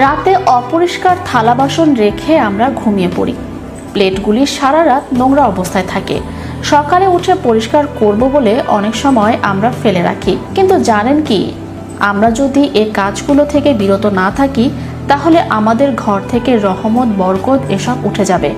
রাতে অপরিষ্কার থালা বাসন রেখে আমরা ঘুমিয়ে পড়ি। প্লেটগুলি সারা রাত নোংরা অবস্থায় থাকে। সকালে উঠে পরিষ্কার করব বলে অনেক সময় আমরা ফেলে রাখি। কিন্তু জানেন কি, আমরা যদি এই কাজগুলো থেকে বিরত না থাকি তাহলে আমাদের ঘর থেকে রহমত, বরকত এসব উঠে যাবে।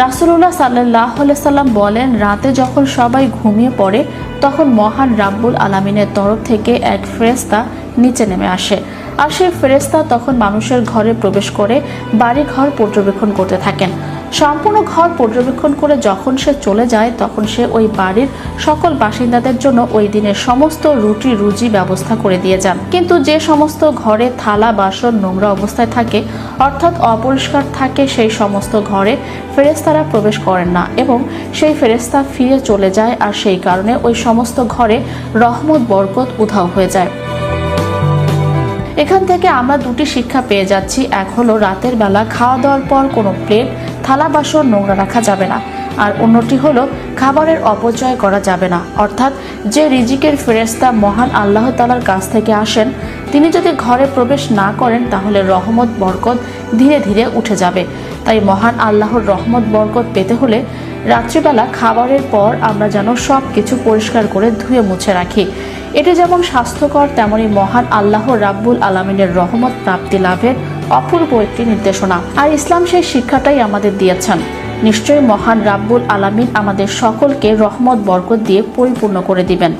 রাসূলুল্লাহ সাল্লাল্লাহু আলাইহি সাল্লাম বলেন, রাতে যখন সবাই ঘুমিয়ে পড়ে তখন মহান রাব্বুল আলামিনের তরফ থেকে এক ফেরেশতা নিচে নেমে আসে। আর সেই ফেরেশতা তখন মানুষের ঘরে প্রবেশ করে বাড়ি ঘর পর্যবেক্ষণ করতে থাকেন। সম্পূর্ণ ঘর পর্যবেক্ষণ করে যখন সে চলে যায় তখন সে ওই বাড়ির সকল বাসিন্দাদের জন্য ওই দিনের সমস্ত রুটি রুজি ব্যবস্থা করে দিয়ে যান। কিন্তু যে সমস্ত ঘরে থালা বাসন নোংরা অবস্থায় থাকে, অর্থাৎ অপরিষ্কার থাকে, সেই সমস্ত ঘরে ফেরেশতারা প্রবেশ করেন না এবং সেই ফেরেশতা ফিরে চলে যায়। আর সেই কারণে ওই সমস্ত ঘরে রহমত, বরকত উধাও হয়ে যায়। এখান থেকে আমরা দুটি শিক্ষা পেয়ে যাচ্ছি। এক হলো, রাতের বেলা খাওয়া দাওয়ার পর কোনো প্লেট, থালা বাসন নোংরা রাখা যাবে না। আর অন্যটি হলো, খাবারের অপচয় করা যাবে না। অর্থাৎ যে রিজিকের ফেরেশতা মহান আল্লাহ তাআলার কাছ থেকে আসেন, তিনি যদি ঘরে প্রবেশ না করেন তাহলে রহমত, বরকত ধীরে ধীরে উঠে যাবে। তাই মহান আল্লাহর রহমত, বরকত পেতে হলে রাত্রিবেলা খাবারের পর আমরা যেন সব কিছু পরিষ্কার করে ধুয়ে মুছে রাখি। এটি যেমন স্বাস্থ্যকর, তেমনি মহান আল্লাহ রাব্বুল আলামিনের রহমত প্রাপ্তি লাভের অপূর্ব একটি নির্দেশনা। আর ইসলাম সেই শিক্ষাটাই আমাদের দিয়েছেন। নিশ্চয়ই মহান রাব্বুল আলামিন আমাদের সকলকে রহমত, বরকত দিয়ে পরিপূর্ণ করে দিবেন।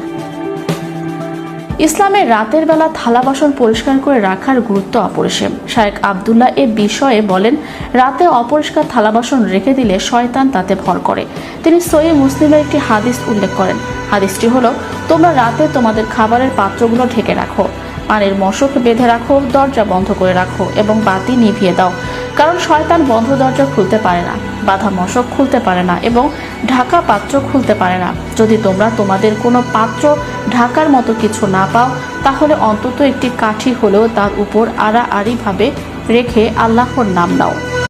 ইসলামের রাতের বেলা থালা বাসন পরিষ্কার করে রাখার গুরুত্ব অপরিসীম। শায়েখ আব্দুল্লাহ এ বিষয়ে বলেন, রাতে অপরিষ্কার থালা বাসন রেখে দিলে শয়তান তাতে ভর করে। তিনি সহিহ মুসলিমের একটি হাদিস উল্লেখ করেন। হাদিসটি হলো, তোমরা রাতে তোমাদের খাবারের পাত্রগুলো ঢেকে রাখো, পানির মশক বেঁধে রাখো, দরজা বন্ধ করে রাখো এবং বাতি নিভিয়ে দাও। কারণ শয়তান বন্ধ দরজা খুলতে পারে না, বাঁধা মশক খুলতে পারে না এবং ঢাকা পাত্র খুলতে পারে না। যদি তোমরা তোমাদের কোনো পাত্র ঢাকার মতো কিছু না পাও তাহলে অন্তত একটি কাঠি হলেও তার উপর আড়াআড়িভাবে রেখে আল্লাহর নাম নাও।